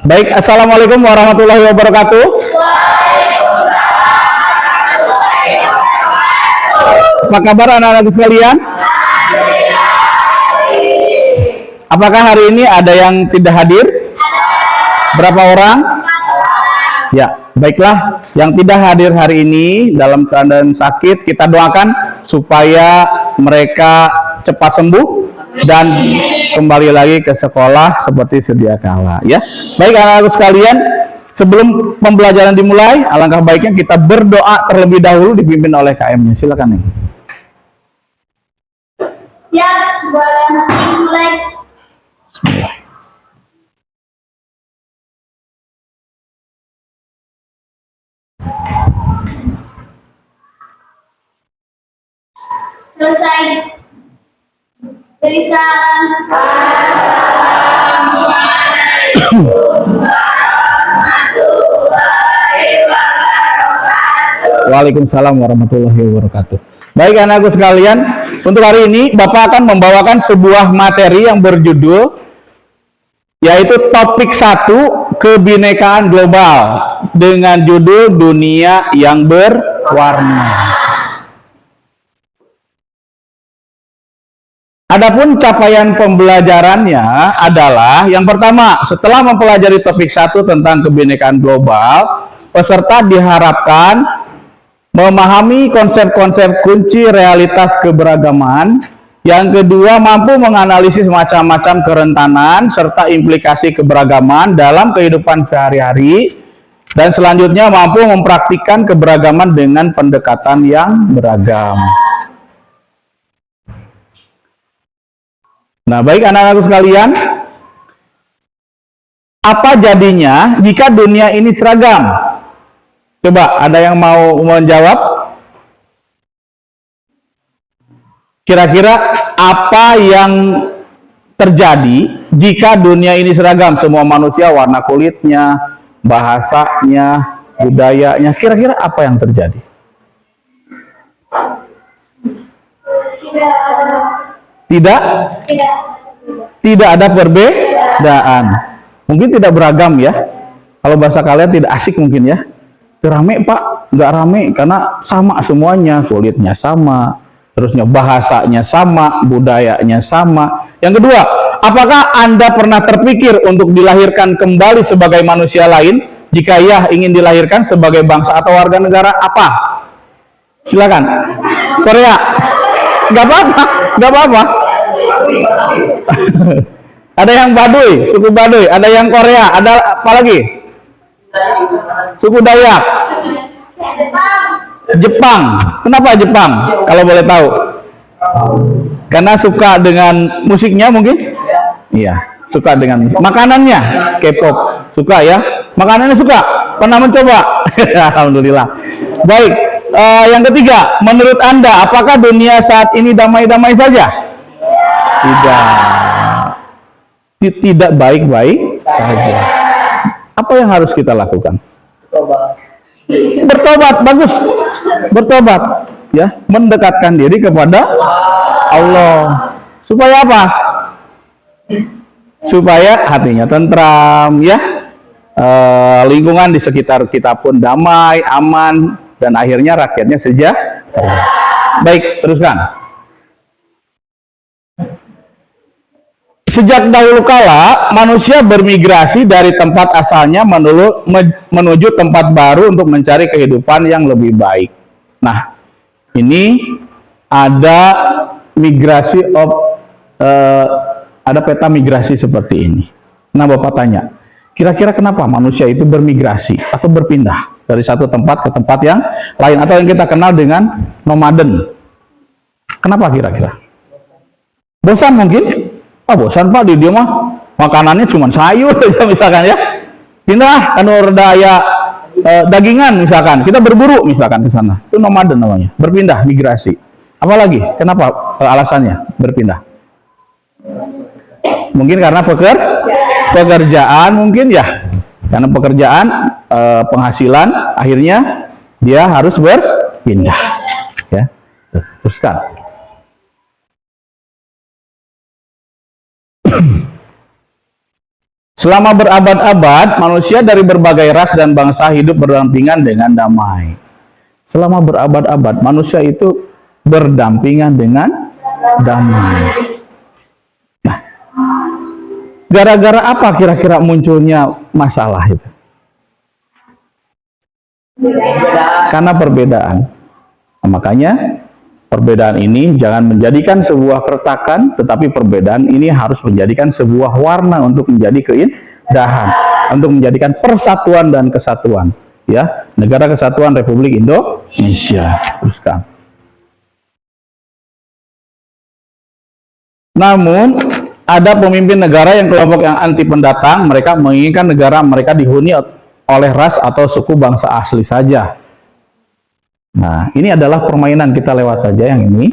Baik, assalamualaikum warahmatullahi wabarakatuh. Apa kabar anak-anakku sekalian? Apakah hari ini ada yang tidak hadir? Berapa orang? Ya, baiklah. Yang tidak hadir hari ini dalam keadaan sakit, kita doakan supaya mereka cepat sembuh dan kembali lagi ke sekolah seperti sedia kala, ya. Baik anak-anak sekalian, sebelum pembelajaran dimulai, alangkah baiknya kita berdoa terlebih dahulu dipimpin oleh KM-nya. Silakan nih. Siap, boleh mulai. Bismillah. Selesai. Beri salam. Waalaikumsalam warahmatullahi wabarakatuh. Baik anakku sekalian, untuk hari ini Bapak akan membawakan sebuah materi yang berjudul yaitu topik 1, kebinekaan global, dengan judul dunia yang berwarna. Adapun capaian pembelajarannya adalah yang pertama, setelah mempelajari topik 1 tentang kebinekaan global, peserta diharapkan memahami konsep-konsep kunci realitas keberagaman. Yang kedua, mampu menganalisis macam-macam kerentanan serta implikasi keberagaman dalam kehidupan sehari-hari. Dan selanjutnya, mampu mempraktikkan keberagaman dengan pendekatan yang beragam. Nah, baik anak-anakku sekalian, apa jadinya jika dunia ini seragam? Coba, ada yang mau menjawab? Kira-kira apa yang terjadi jika dunia ini seragam? Semua manusia, warna kulitnya, bahasanya, budayanya, kira-kira apa yang terjadi? Tidak? Tidak ada perbedaan. Mungkin tidak beragam ya. Kalau bahasa kalian tidak asik mungkin ya. Rame Pak, nggak rame karena sama semuanya, kulitnya sama, terusnya bahasanya sama, budayanya sama. Yang kedua, apakah Anda pernah terpikir untuk dilahirkan kembali sebagai manusia lain? Jika ya, ingin dilahirkan sebagai bangsa atau warga negara apa? Silakan. Korea. Nggak apa-apa, nggak apa-apa. Ada yang Baduy, suku Baduy, ada yang Korea, ada apa lagi? Suku Dayak. Jepang. Kenapa Jepang? Kalau boleh tahu. Karena suka dengan musiknya mungkin? Iya, suka dengan makanannya, K-pop. Suka ya? Makanannya suka? Pernah mencoba? Alhamdulillah. Baik, yang ketiga, menurut Anda apakah dunia saat ini damai-damai saja? Tidak baik-baik saja. Apa yang harus kita lakukan? Bertobat, bagus. Bertobat, ya, mendekatkan diri kepada Allah. Supaya apa? Supaya hatinya tentram, ya. Lingkungan di sekitar kita pun damai, aman, dan akhirnya rakyatnya sejahtera. Baik, teruskan. Sejak dahulu kala, manusia bermigrasi dari tempat asalnya menuju tempat baru untuk mencari kehidupan yang lebih baik. Nah, ini ada migrasi ada peta migrasi seperti ini. Nah, Bapak tanya, kira-kira kenapa manusia itu bermigrasi atau berpindah dari satu tempat ke tempat yang lain atau yang kita kenal dengan nomaden? Kenapa kira-kira? Bosan mungkin? Bosan Pak, di dia mah makanannya cuma sayur aja misalkan ya. Pindah kan daya dagingan misalkan, kita berburu misalkan ke sana. Itu nomaden namanya, berpindah, migrasi. Apalagi? Kenapa alasannya berpindah? Mungkin karena pekerjaan mungkin ya. Karena pekerjaan, penghasilan, akhirnya dia harus berpindah. Ya, teruskan. Selama berabad-abad, manusia dari berbagai ras dan bangsa hidup berdampingan dengan damai. Selama berabad-abad, manusia itu berdampingan dengan damai. Nah, gara-gara apa kira-kira munculnya masalah itu? Karena perbedaan. Nah, makanya perbedaan ini jangan menjadikan sebuah keretakan, tetapi perbedaan ini harus menjadikan sebuah warna untuk menjadi keindahan, untuk menjadikan persatuan dan kesatuan. Ya, Negara Kesatuan Republik Indonesia. Teruskan. Namun, ada pemimpin negara yang kelompok yang anti pendatang, mereka menginginkan negara mereka dihuni oleh ras atau suku bangsa asli saja. Nah, ini adalah permainan, kita lewat saja yang ini.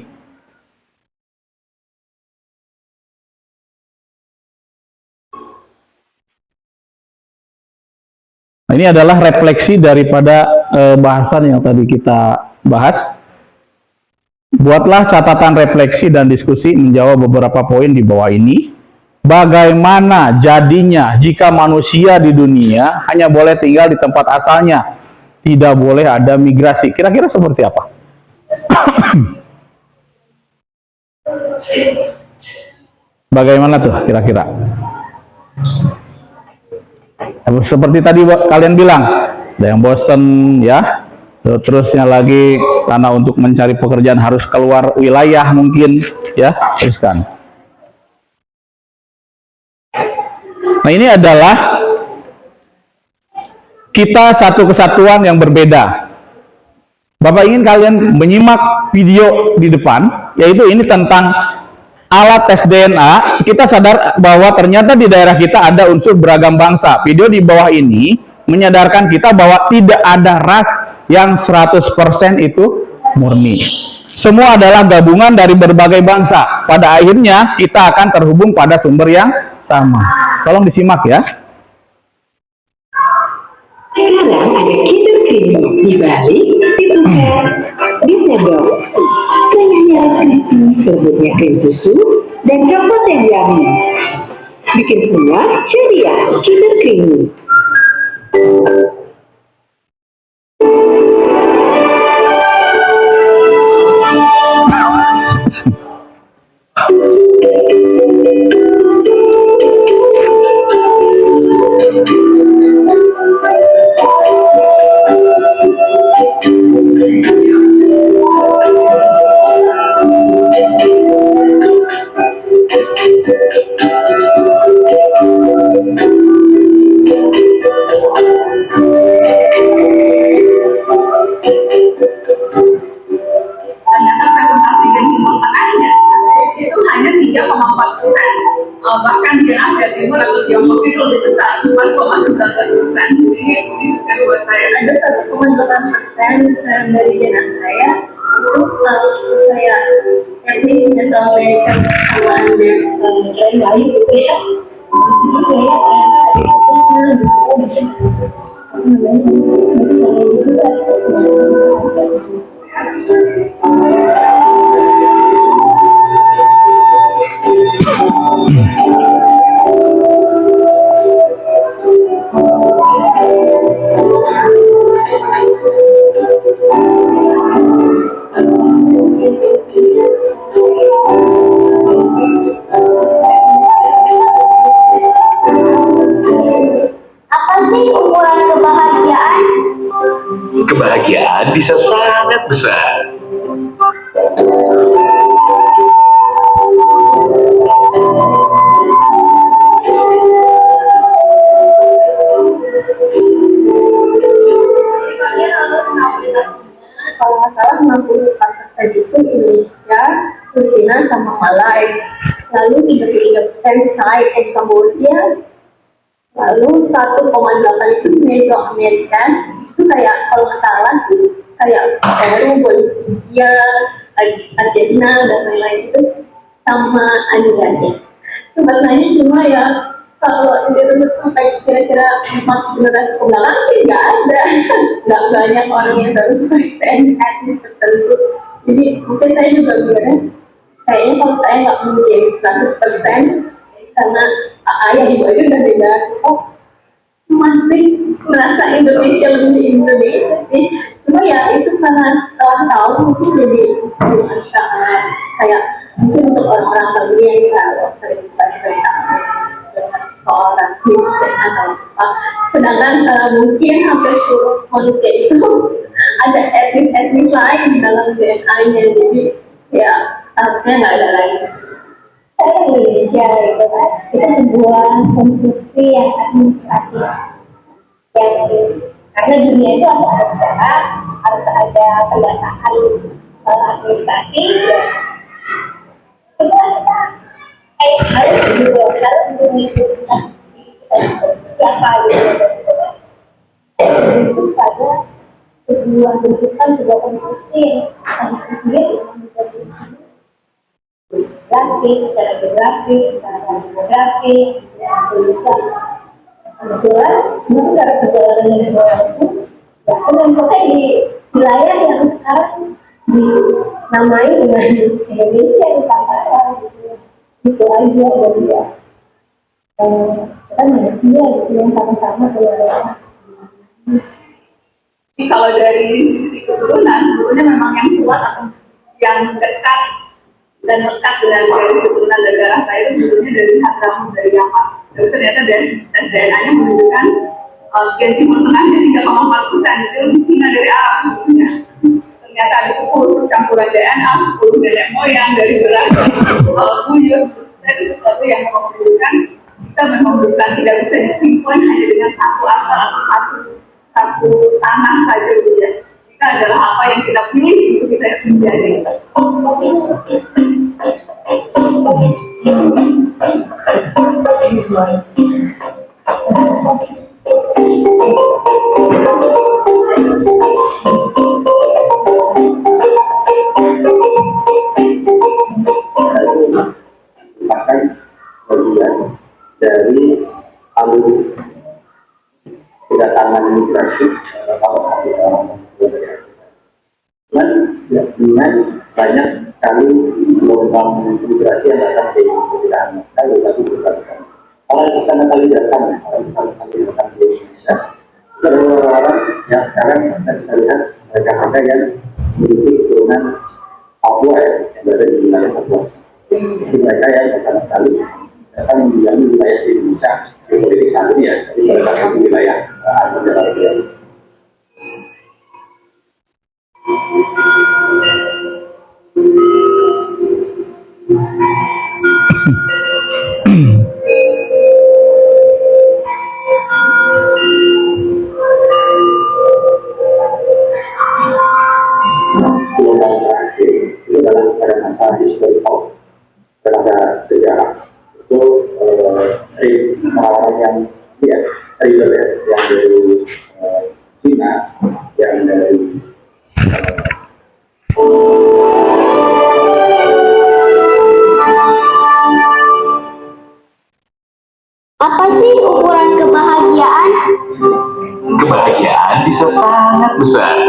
Nah, ini adalah refleksi daripada bahasan yang tadi kita bahas. Buatlah catatan refleksi dan diskusi menjawab beberapa poin di bawah ini. Bagaimana jadinya jika manusia di dunia hanya boleh tinggal di tempat asalnya? Tidak boleh ada migrasi. Kira-kira seperti apa? Bagaimana tuh kira-kira? Seperti tadi kalian bilang, ada yang bosen ya. Terusnya lagi karena untuk mencari pekerjaan harus keluar wilayah mungkin ya. Teruskan. Nah, ini adalah kita satu kesatuan yang berbeda. Bapak ingin kalian menyimak video di depan, yaitu ini tentang alat tes DNA. Kita sadar bahwa ternyata di daerah kita ada unsur beragam bangsa. Video di bawah ini menyadarkan kita bahwa tidak ada ras yang 100% itu murni. Semua adalah gabungan dari berbagai bangsa. Pada akhirnya kita akan terhubung pada sumber yang sama. Tolong disimak ya. Sekarang ada Kinder Creamy di Bali, di Tuhan, di sendok. Renyahnya es crispy, lembutnya krim susu, dan coklat yang yummy. Bikin semua ceria, Kinder Creamy. Ternyata presentasi yang dimunculkannya itu hanya 3,4%. Bahkan di Asia Timur atau Tiongkok itu lebih besar, 4,19%. Jadi ini juga buat saya ada 1,8% dari jenah saya itu saya teknik menyampaikan kesalahannya dan baik gitu ya. Apa sih ukuran kebahagiaan? Kebahagiaan bisa sangat besar. Kalian harus mengaplikasinya kalau nggak salah 60% itu Indonesia, Filipina sama Malai. Lalu 33% Thai and Cambodia. Lalu 1,8 itu Mesoamerikan. Itu kayak kalau nggak salah tuh kayak Peru, Bolivia, Argentina dan lain-lain itu sama Anugerah. Sebenarnya cuma ya kalau itu sampai kira-kira 4 generasi ke belakang sih nggak ada, nggak banyak orang yang 100% etnis tertentu. Jadi mungkin saya juga mikirnya kayaknya kalau saya nggak menjadi 100%, karena ayah ibu aja udah beda. Oh, masih merasa Indonesia lebih Indonesia sih. Cuma ya itu karena setelah tahu mungkin jadi kayak mungkin untuk orang-orang tadi yang kalau sering cerita soal rasis atau apa. Sedangkan mungkin hampir seluruh manusia itu ada etnis-etnis lain dalam DNA-nya, jadi ya seharusnya nggak ada lagi. Saya Indonesia itu kan itu sebuah konstruksi yang administratif yang karena dunia itu harus ada negara, harus ada pendataan administrasi ya. Itu kan kita kayak harus gitu, harus mengikuti siapa gitu. Itu pada sebuah bentukan sebuah konstruksi yang sendiri menjadi secara geografis, secara demografi, kebetulan mungkin karena perjalanan dari bawah itu, ya menemukan di wilayah yang sekarang dinamai dengan Indonesia Nusantara gitu aja jadi ya kita manusia gitu yang sama-sama keluarga. Jadi kalau dari sisi keturunan, sebetulnya memang yang kuat atau yang dekat dan lekat dengan garis keturunan dan darah saya itu sebetulnya dari Hadramaut, dari Yaman. Tapi ternyata dari tes DNA-nya menunjukkan Gen Timur Tengahnya 3,4% itu lebih Cina dari Arab sebetulnya. Ternyata ada 10 percampuran DNA, 10 nenek moyang dari beragam buyut. Itu sesuatu yang menunjukkan kita memang bukan tidak bisa dipinpoint hanya dengan satu asal atau satu tanah saja gitu ya. Kita adalah apa yang kita pilih untuk kita menjadi. Bahkan bagian dari alur kedatangan migrasi kalau dengan banyak sekali gelombang migrasi yang datang dari tidak hanya sekali tapi berkali-kali. Kalau kita datang di Indonesia, ada orang yang sekarang kita bisa lihat mereka yang memiliki keturunan Papua yang berada di wilayah Papua. Jadi mereka yang pertama kali datang di wilayah Indonesia, di saat ini ya, jadi pada saat itu wilayah Negara gelombang terakhir itu adalah pada masa historical, pada masa sejarah itu orang yang trader yang dari Cina, yang dari Apa sih ukuran kebahagiaan? Kebahagiaan bisa sangat besar.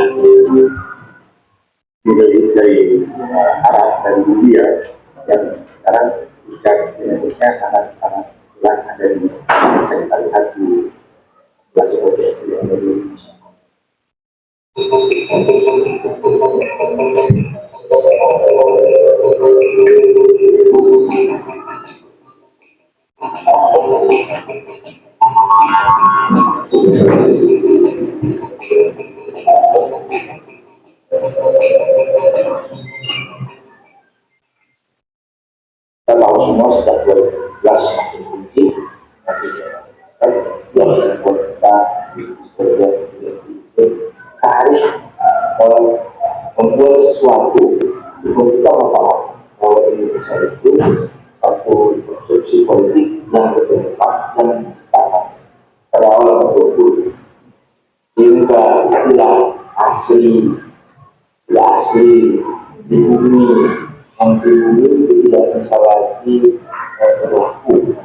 Middle East dari Arab dan India yang sekarang sejak Indonesia sangat jelas ada di bisa kita lihat di kelas ODS di Indonesia. Kita tahu semua sejak 2011 makin tinggi, harus membuat sesuatu untuk kita memahami bahwa Indonesia itu satu konstruksi politik yang bertempat dan sekarang pada awal 20 hingga istilah asli di bumi yang di bumi itu tidak bisa lagi berlaku,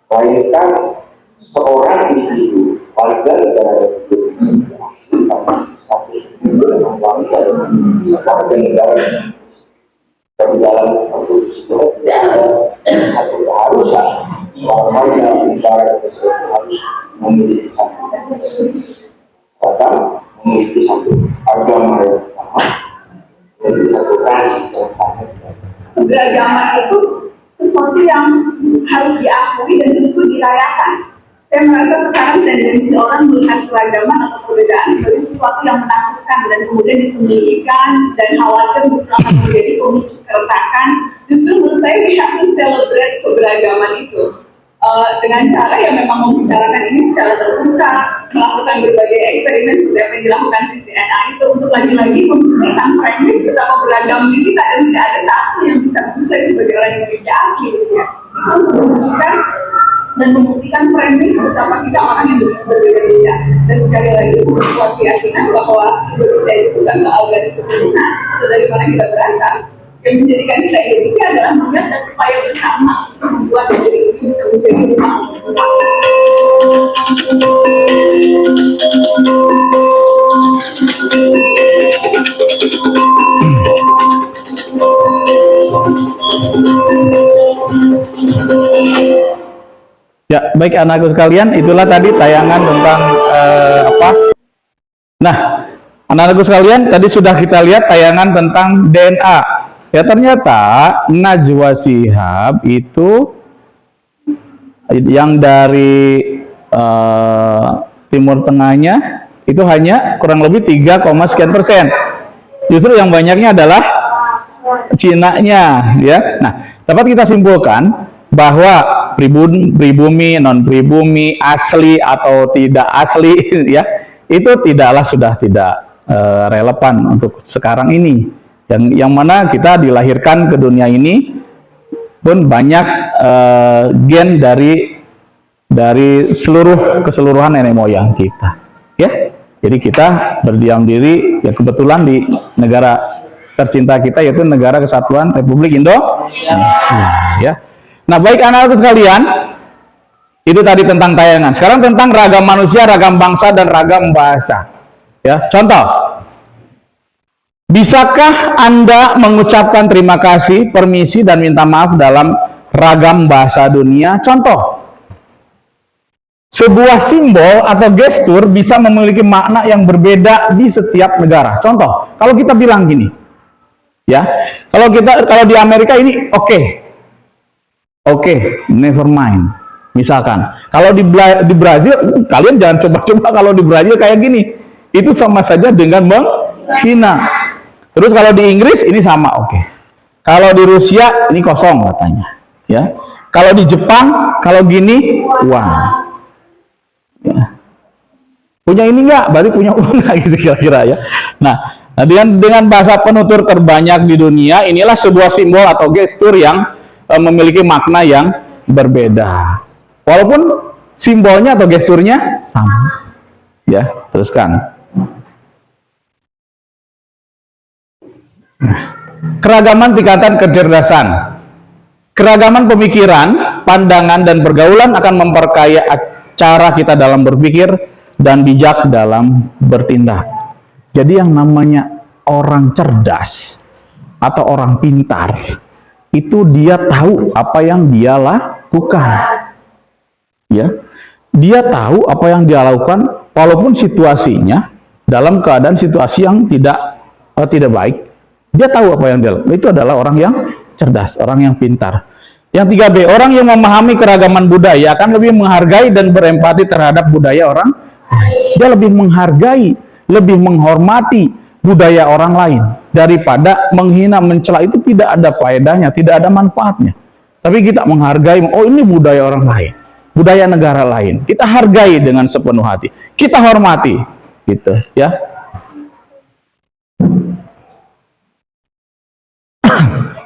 melainkan seorang individu warga negara Indonesia status dengan bangsa warga negara dalam konstitusi itu tidak ada satu keharusan warga negara tersebut harus memiliki satu etnis, bahkan memiliki satu agama yang sama, memiliki satu ras yang sama. Keberagaman itu sesuatu yang harus diakui dan justru dirayakan. Saya merasa sekarang tendensi orang melihat keragaman atau perbedaan sebagai sesuatu yang menakutkan dan kemudian disembunyikan dan khawatir justru akan menjadi pemicu keretakan. Justru menurut saya we have to celebrate keberagaman itu dengan cara yang memang membicarakan ini secara terbuka, melakukan berbagai eksperimen seperti apa yang dilakukan di CNA itu untuk lagi-lagi membuktikan premis betapa beragamnya kita dan tidak ada satu yang bisa menilai sebagai orang Indonesia asli gitu ya. Itu untuk menunjukkan dan membuktikan premis betapa kita orang yang berbeda-beda. Dan sekali lagi membuat keyakinan bahwa Indonesia itu bukan soal garis keturunan atau dari mana kita berasal. Yang menjadikan kita Indonesia adalah melihat dan upaya bersama untuk membuat negeri ini bisa menjadi rumah untuk semua. Ya, baik anakku sekalian, itulah tadi tayangan tentang apa? Nah, anak-anakku sekalian, tadi sudah kita lihat tayangan tentang DNA. Ya, ternyata Najwa Shihab itu yang dari Timur Tengahnya itu hanya kurang lebih 3, sekian %. Justru yang banyaknya adalah Cina-nya, ya. Nah, dapat kita simpulkan bahwa pribumi, non pribumi, asli atau tidak asli, ya, itu sudah tidak relevan untuk sekarang ini. Yang mana kita dilahirkan ke dunia ini pun banyak gen dari keseluruhan nenek moyang kita, ya. Jadi kita berdiam diri, ya kebetulan di negara tercinta kita yaitu Negara Kesatuan Republik Indonesia, ya. Nah, baik anak-anakku sekalian, itu tadi tentang tayangan. Sekarang tentang ragam manusia, ragam bangsa, dan ragam bahasa. Ya, contoh. Bisakah Anda mengucapkan terima kasih, permisi, dan minta maaf dalam ragam bahasa dunia? Contoh. Sebuah simbol atau gestur bisa memiliki makna yang berbeda di setiap negara. Contoh, kalau kita bilang gini, ya, kalau di Amerika ini oke, never mind. Misalkan, kalau di Brazil, kalian jangan coba-coba kalau di Brazil kayak gini. Itu sama saja dengan menghina. Terus kalau di Inggris ini sama, oke. Kalau di Rusia ini kosong katanya, ya. Kalau di Jepang, kalau gini, uang. Ya. Punya ini enggak? Berarti punya uang enggak gitu kira-kira, ya. Nah, dengan bahasa penutur terbanyak di dunia, inilah sebuah simbol atau gestur yang memiliki makna yang berbeda. Walaupun simbolnya atau gesturnya sama. Ya, teruskan. Keragaman tingkatan kecerdasan. Keragaman pemikiran, pandangan, dan pergaulan akan memperkaya cara kita dalam berpikir dan bijak dalam bertindak. Jadi yang namanya orang cerdas atau orang pintar, itu dia tahu apa yang dia lakukan. Ya, dia tahu apa yang dia lakukan walaupun situasinya dalam keadaan situasi yang tidak baik. Dia tahu apa yang dia lakukan. Itu adalah orang yang cerdas, orang yang pintar. Yang 3B, orang yang memahami keragaman budaya akan lebih menghargai dan berempati terhadap budaya orang lain. Dia lebih menghargai, lebih menghormati budaya orang lain daripada menghina, mencela. Itu tidak ada faedahnya, tidak ada manfaatnya. Tapi kita menghargai, oh ini budaya orang lain, budaya negara lain. Kita hargai dengan sepenuh hati. Kita hormati, gitu, ya.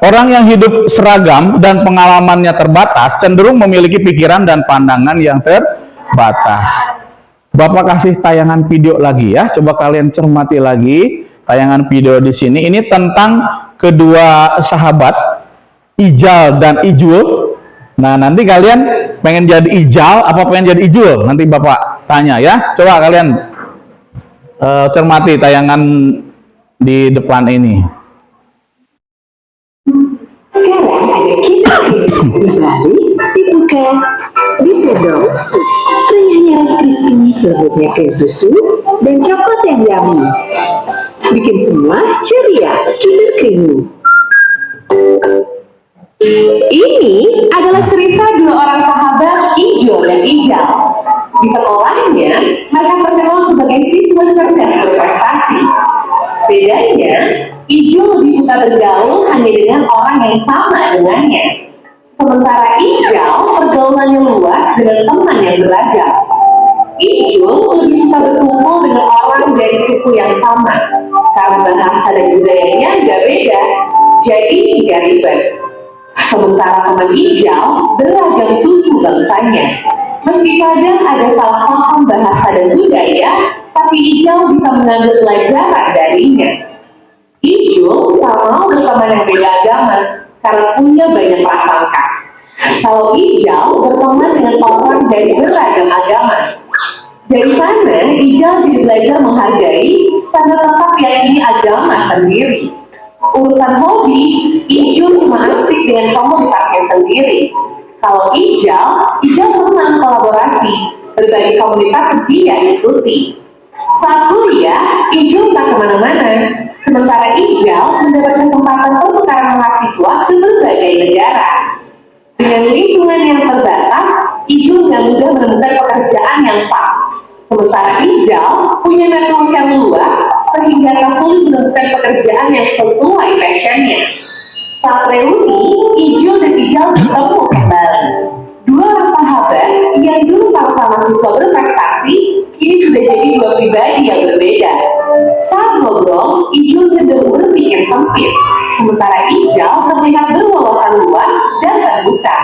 Orang yang hidup seragam dan pengalamannya terbatas cenderung memiliki pikiran dan pandangan yang terbatas. Bapak kasih tayangan video lagi ya, coba kalian cermati lagi tayangan video di sini. Ini tentang kedua sahabat, Ijal dan Ijul. Nah, nanti kalian pengen jadi Ijal apa pengen jadi Ijul? Nanti Bapak tanya ya. Coba kalian cermati tayangan di depan ini. Sekarang ada kita di Bali dibuka di sendok. Renyahnya Rice Krispies, lembutnya krim susu, dan coklat yang yummy. Bikin semua ceria, Kinder Creamy. Ini adalah cerita dua orang sahabat, Ijo dan Ijal. Di sekolahnya, mereka terkenal sebagai siswa cerdas berprestasi. Bedanya, Ijo lebih suka bergaul hanya dengan orang yang sama dengannya. Sementara Ijal pergaulannya luas dengan teman yang beragam. Ijo lebih suka berkumpul dengan orang dari suku yang sama, karena bahasa dan budayanya nggak beda, jadi nggak ribet. Sementara teman Ijal beragam suku bangsanya. Meski kadang ada salah paham bahasa dan budaya, tapi Ijal bisa mengambil pelajaran darinya. Ijul tak mau berteman yang beda agama karena punya banyak prasangka. Kalau Ijal berteman dengan orang dari beragam agama. Dari sana, Ijal jadi belajar menghargai sambil tetap yakini agama sendiri. Urusan hobi, Ijul cuma asik dengan komunitasnya sendiri. Kalau Ijal senang kolaborasi, berbagai komunitas dia ikuti. Saat kuliah, Ijul tak kemana-mana, sementara Ijal mendapat kesempatan pertukaran mahasiswa ke berbagai negara. Dengan lingkungan yang terbatas, Ijul nggak mudah menemukan pekerjaan yang pas. Sementara Ijal punya network yang luas, sehingga tak sulit menemukan pekerjaan yang sesuai passionnya. Saat reuni, Ijul dan Ijal bertemu kembali. Dua orang sahabat yang dulu sama-sama siswa berprestasi, kini sudah jadi dua pribadi yang berbeda. Saat ngobrol, Ijul cenderung berpikir sempit, sementara Ijal terlihat berwawasan luas dan terbuka.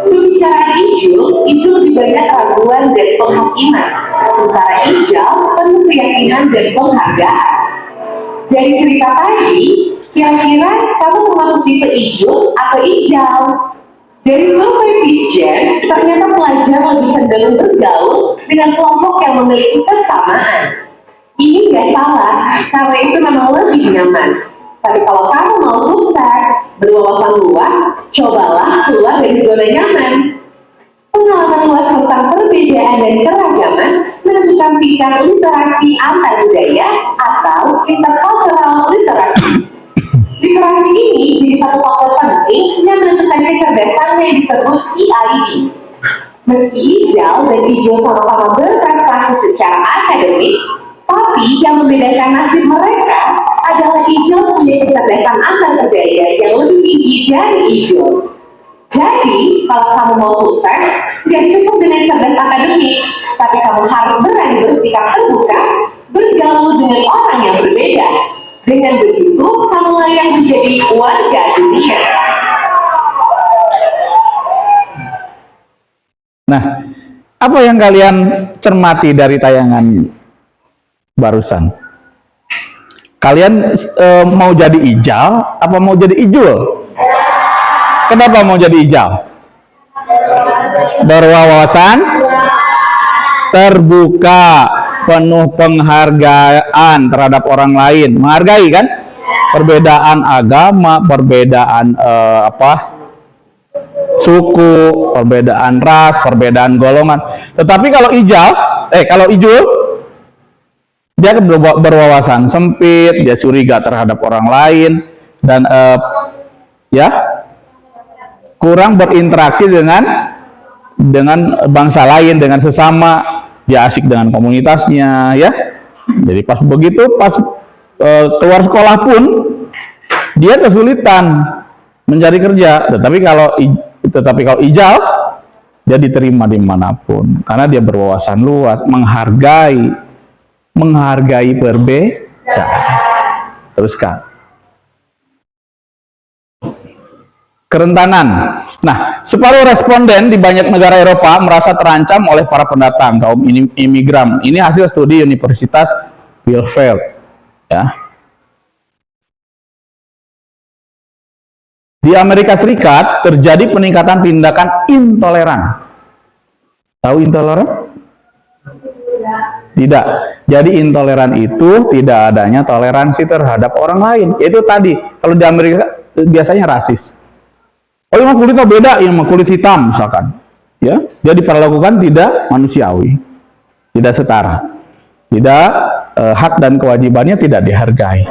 Berbicara Ijul lebih banyak keraguan dan penghakiman, sementara Ijal penuh keyakinan dan penghargaan. Dari cerita tadi, kira-kira kamu termasuk tipe Ijul atau Ijal? Dari survei Peacegen, ternyata pelajar lebih cenderung bergaul dengan kelompok yang memiliki kesamaan. Ini nggak salah, karena itu memang lebih nyaman. Tapi kalau kamu mau sukses, berwawasan luas, cobalah keluar dari zona nyaman. Pengalaman luas tentang perbedaan dan keragaman menentukan tingkat literasi antar budaya atau intercultural literasi. Literasi ini jadi satu faktor penting yang menentukan kecerdasan yang disebut EIQ. Meski Ijal dan Ijul sama-sama berprestasi secara akademik, tapi yang membedakan nasib mereka adalah Ijul punya kecerdasan antar budaya yang lebih tinggi dari Ijul. Jadi, kalau kamu mau sukses, tidak cukup dengan cerdas akademik, tapi kamu harus berani bersikap terbuka, bergaul dengan orang yang berbeda. Dengan begitu, kamu layak menjadi warga dunia. Nah, apa yang kalian cermati dari tayangan barusan? Kalian mau jadi Ijal apa mau jadi Ijul? Kenapa mau jadi Ijal? Berwawasan terbuka, penuh penghargaan terhadap orang lain, menghargai kan? Perbedaan agama, perbedaan suku, perbedaan ras, perbedaan golongan. Tetapi kalau Ijul, dia berwawasan sempit, dia curiga terhadap orang lain, dan kurang berinteraksi dengan bangsa lain, dengan sesama. Dia asik dengan komunitasnya, ya. Jadi pas keluar sekolah pun dia kesulitan mencari kerja. Tetapi kalau Ijal, dia diterima dimanapun karena dia berwawasan luas, menghargai perbedaan. Teruskan. Kerentanan. Nah, separuh responden di banyak negara Eropa merasa terancam oleh para pendatang, kaum imigran. Ini hasil studi Universitas Bielefeld. Ya. Di Amerika Serikat terjadi peningkatan tindakan intoleran. Tahu intoleran? Tidak. Jadi intoleran itu tidak adanya toleransi terhadap orang lain. Yaitu tadi, kalau di Amerika biasanya rasis. Oh, yang kulitnya beda, yang kulit hitam misalkan. Ya, dia diperlakukan tidak manusiawi, tidak setara, tidak hak dan kewajibannya tidak dihargai.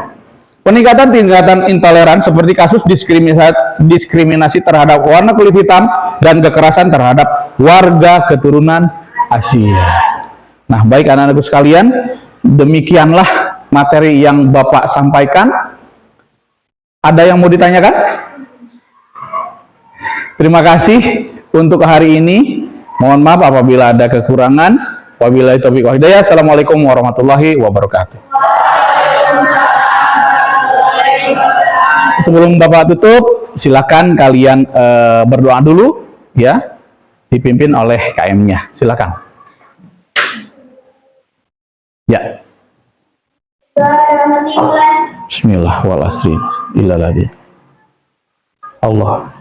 Peningkatan tingkatan intoleran seperti kasus diskriminasi terhadap warna kulit hitam dan kekerasan terhadap warga keturunan Asia. Nah, baik anak-anakku sekalian, demikianlah materi yang Bapak sampaikan. Ada yang mau ditanyakan? Terima kasih untuk hari ini. Mohon maaf apabila ada kekurangan. Wabillahi taufiq wal hidayah. Assalamualaikum warahmatullahi wabarakatuh. Sebelum Bapak tutup, silakan kalian berdoa dulu, ya, dipimpin oleh KM-nya. Silakan. Ya. Bismillah wal asri illa ladzi. Allah.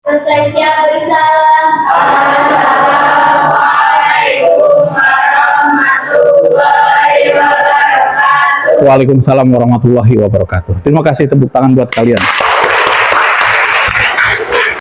Selesai siap bersalam. Assalamualaikum warahmatullahi wabarakatuh. Waalaikumsalam warahmatullahi wabarakatuh. Terima kasih, tepuk tangan buat kalian.